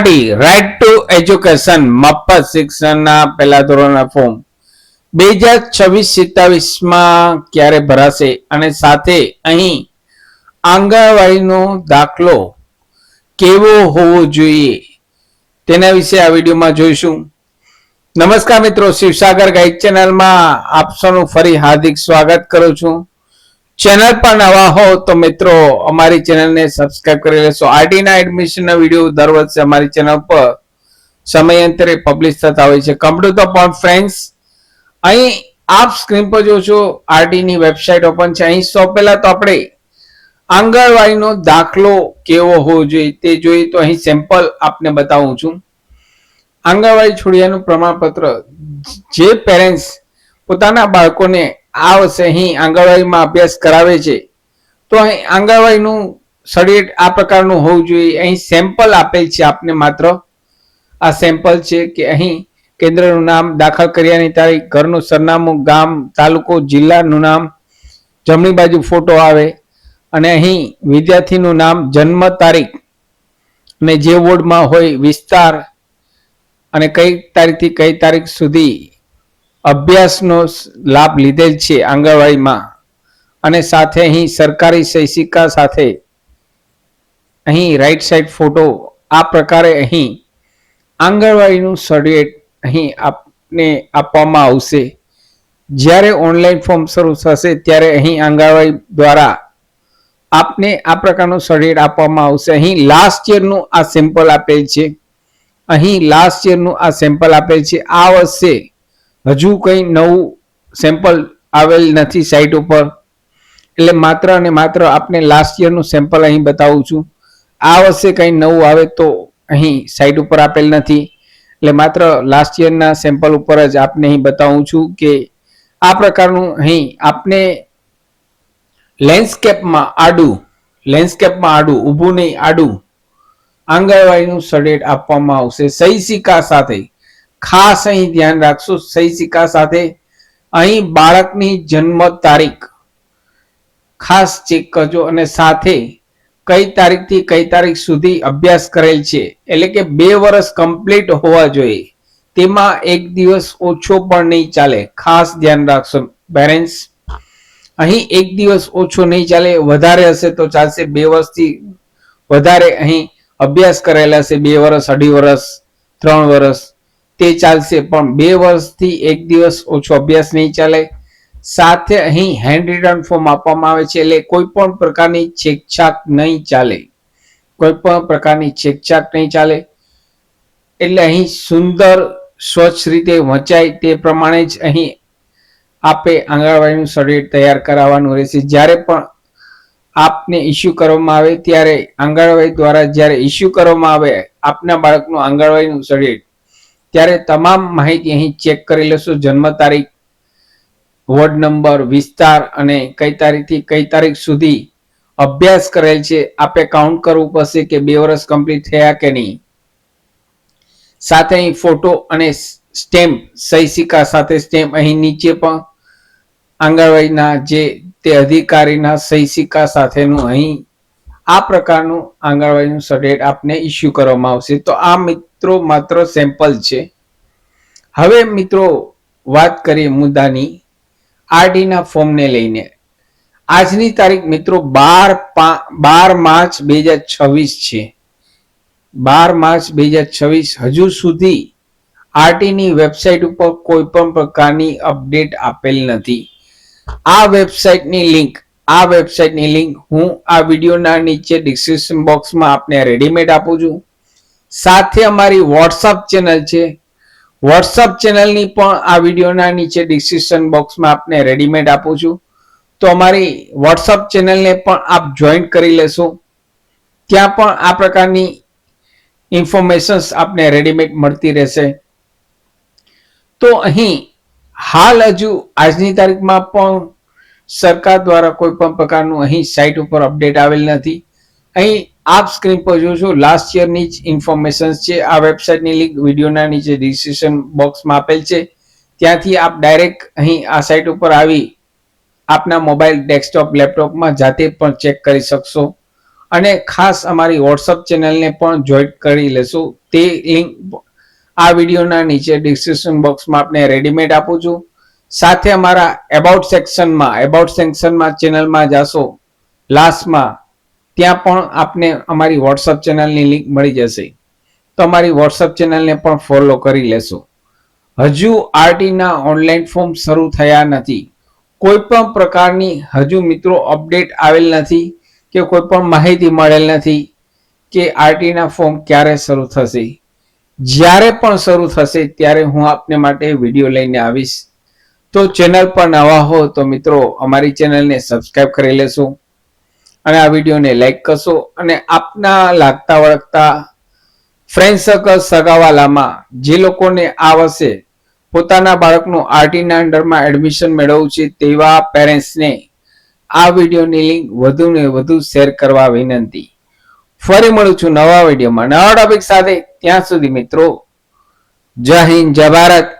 RD right to education મફત શિક્ષણના પહેલા ધોરણના ફોર્મ 2026-27માં ક્યારે ભરાશે અને સાથે અહીં આંગણવાડીનો દાખલો કેવો હોવો જોઈએ તેના વિશે આ વિડીયોમાં જોઈશું. નમસ્કાર મિત્રો, શિવસાગર ગાઈડ ચેનલમાં આપ સૌનું ફરી હાર્દિક સ્વાગત કરું છું. ચેનલ પર નવા હો તો મિત્રો અમારી ચેનલને સબસ્ક્રાઇબ કરી લેશો. આરટીના એડમિશનના વિડીયો દર વર્ષે અમારી ચેનલ પર સમયાંતરે પબ્લિશ થતા હોય છે. Come to the point friends, અહીં આપ સ્ક્રીન પર જોશો આરટીની વેબસાઇટ ઓપન છે. અહીં સૌ પહેલા તો આપણે આંગણવાડીનો દાખલો કેવો હોવો જોઈએ તે જોઈએ તો અહીં સેમ્પલ આપને બતાવું છું. આંગણવાડી છોડિયાનું પ્રમાણપત્ર જે પેરેન્ટ્સ પોતાના બાળકોને આ વર્ષે અહીં આંગણવાડીમાં અભ્યાસ કરાવે છે તો અહીં આંગણવાડીનું સર્ટિફિકેટ આ પ્રકારનું હોવું જોઈએ. અહીં સેમ્પલ આપેલ છે આપને, માત્ર આ સેમ્પલ છે કે અહીં કેન્દ્રનું નામ, દાખલ કર્યાની તારીખ, ઘરનું સરનામું, ગામ, તાલુકો, જિલ્લાનું નામ, જમણી બાજુ ફોટો આવે અને અહીં વિદ્યાર્થીનું નામ, જન્મ તારીખ અને જે વોર્ડમાં હોય વિસ્તાર અને કઈ તારીખથી કઈ તારીખ સુધી અભ્યાસનો લાભ લીધેલ છે આંગણવાડીમાં અને સાથે અહીં સરકારી સહી સિક્કા સાથે અહીં રાઈટ સાઈડ ફોટો. આ પ્રકારે અહીં આંગણવાડીનું સર્ટિફિકેટ અહીં આપને આપવામાં આવશે. જ્યારે ઓનલાઈન ફોર્મ શરૂ થશે ત્યારે અહીં આંગણવાડી દ્વારા આપને આ પ્રકારનું સર્ટિફિકેટ આપવામાં આવશે. અહીં લાસ્ટ યરનું આ સેમ્પલ આપેલ છે. અહીં લાસ્ટ યરનું આ સેમ્પલ આપેલ છે. આ વર્ષે હજુ કંઈ નવું સેમ્પલ આવેલ નથી સાઇટ ઉપર, એટલે માત્ર અને માત્ર આપને લાસ્ટ યરનું સેમ્પલ અહીં બતાવું છું. આ વર્ષે કંઈ નવું આવે તો અહીં સાઇટ ઉપર આપેલ નથી, એટલે માત્ર લાસ્ટ યરના સેમ્પલ ઉપર જ આપને અહીં બતાવું છું કે આ પ્રકારનું અહીં આપને લેન્ડસ્કેપમાં આડું ઊભું નહીં આડું આંગણવાડીનું સર્ટિફિકેટ આપવામાં આવશે સહી સિક્કા સાથે. ખાસ અહીં ધ્યાન રાખશો, સહી સિક્કા સાથે અહીં બાળકની જન્મ તારીખ ખાસ ચેક કરજો અને સાથે કઈ તારીખથી કઈ તારીખ સુધી અભ્યાસ કરેલ છે, એટલે કે 2 વર્ષ કમ્પ્લીટ હોવા જોઈએ. તેમાં 1 દિવસ ઓછો પણ નહીં ચાલે. ખાસ ધ્યાન રાખશો પેરેન્ટ્સ, અહીં 1 દિવસ ઓછો નહીં ચાલે, વધારે હશે તો ચાલશે. 2 વર્ષથી વધારે અહીં અભ્યાસ કરેલા હશે, 2 વર્ષ, 2.5 વર્ષ, 3 વર્ષ, તે ચાલશે, પણ 2 વર્ષથી 1 દિવસ ઓછો અભ્યાસ નહીં ચાલે. સાથે અહીં હેન્ડ રિટન ફોર્મ આપવામાં આવે છે, એટલે કોઈ પણ પ્રકારની છેકછાક નહીં ચાલે. એટલે અહીં સુંદર સ્વચ્છ રીતે વંચાય તે પ્રમાણે જ અહીં આપે આંગણવાડીનું સર્ટિફિકેટ તૈયાર કરાવવાનું રહેશે. જ્યારે પણ આપને ઇસ્યુ કરવામાં આવે ત્યારે આંગણવાડી દ્વારા જ્યારે ઇસ્યુ કરવામાં આવે આપના બાળકનું આંગણવાડીનું સર્ટિફિકેટ ત્યારે તમામ માહિતી અહીં ચેક કરી લેશો. જન્મ તારીખ, વોર્ડ નંબર, વિસ્તાર અને કઈ તારીખથી કઈ તારીખ સુધી અભ્યાસ કરેલ છે આપે કાઉન્ટ કરવું પડશે કે 2 વર્ષ કમ્પ્લીટ થયા કે નહીં. સાથે અહીં ફોટો અને સ્ટેમ્પ, સહી સિક્કા સાથે સ્ટેમ્પ. અહીં નીચે પણ આંગણવાડીના જે તે અધિકારીના સહી સિક્કા સાથેનું અહીં આ પ્રકારનું આંગણવાડીનું સર્ટિફિકેટ આપને ઇસ્યુ કરવામાં આવશે. તો આ મિત્રો માત્ર સેમ્પલ છે. હવે મિત્રો વાત કરીએ મુદ્દાની, આરડીના ફોર્મને લઈને. આજની તારીખ મિત્રો 12 માર્ચ 2026 છે. 12 માર્ચ 2026. હજુ સુધી આરટીની વેબસાઇટ ઉપર કોઈ પણ પ્રકારની અપડેટ આપેલ નથી. આ વેબસાઇટની લિંક હું આ વિડીયોના નીચે ડિસ્ક્રિપ્શન બોક્સમાં આપને રેડીમેડ આપું છું. સાથે અમારી વોટ્સઅપ ચેનલ છે, વોટ્સઅપ ચેનલની પણ આ વિડીયોના નીચે ડિસ્ક્રિપ્શન બોક્સમાં આપને રેડીમેડ આપું છું. તો અમારી વોટ્સઅપ ચેનલને પણ આપ જોઈન કરી લેશો. ત્યાં પણ આ પ્રકારની ઇન્ફોર્મેશન્સ આપને રેડીમેડ મળતી રહેશે. તો અહીં હાલ હજુ આજની તારીખમાં પણ સરકાર દ્વારા કોઈ પણ પ્રકારનું અહીં સાઇટ ઉપર અપડેટ આવેલ નથી. અહીં આપ સ્ક્રીન પર જોશો લાસ્ટ યરની જ ઇન્ફોર્મેશન છે. આ વેબસાઇટની લિંક વિડીયોના નીચે ડિસ્ક્રિપ્શન બોક્સમાં આપેલ છે. ત્યાંથી આપ ડાયરેક્ટ અહીં આ સાઇટ ઉપર આવી આપના મોબાઈલ, ડેસ્કટોપ, લેપટોપમાં જાતે પણ ચેક કરી શકશો. અને ખાસ અમારી વોટ્સઅપ ચેનલને પણ જોઈન કરી લેશો. તે લિંક આ વિડીયોના નીચે ડિસ્ક્રિપ્શન બોક્સમાં આપને રેડીમેડ આપું છું. સાથે અમારા એબાઉટ સેક્શનમાં ચેનલમાં જાશો લાસ્ટમાં, ત્યાં પણ આપને અમારી વોટ્સઅપ ચેનલની લિંક મળી જશે. તો અમારી વોટ્સઅપ ચેનલને પણ ફોલો કરી લેશો. હજુ આરટીના ઓનલાઈન ફોર્મ શરૂ થયા નથી. કોઈ પણ પ્રકારની હજુ મિત્રો અપડેટ આવેલ નથી કે કોઈ પણ માહિતી મળેલ નથી કે આરટીના ફોર્મ ક્યારે શરૂ થશે. જ્યારે પણ શરૂ થશે ત્યારે હું આપને માટે વિડીયો લઈને આવીશ. તો ચેનલ પર નવા હો તો મિત્રો અમારી ચેનલને સબસ્ક્રાઇબ કરી લેશો અને આ વિડીયોને લાઈક કરશો અને આપના લાગતા વળગતા ફ્રેન્ડ સર્કલ સગાવાલામાં જે લોકોને આ વર્ષે પોતાના બાળકનું આરટીના અંડરમાં એડમિશન મેળવવું છે તેવા પેરેન્ટ્સને આ વિડીયોની લિંક વધુ ને વધુ શેર કરવા વિનંતી. ફરી મળું છું નવા વિડીયોમાં નવા ટોપિક સાથે. ત્યાં સુધી મિત્રો જય હિન્દ, જય ભારત.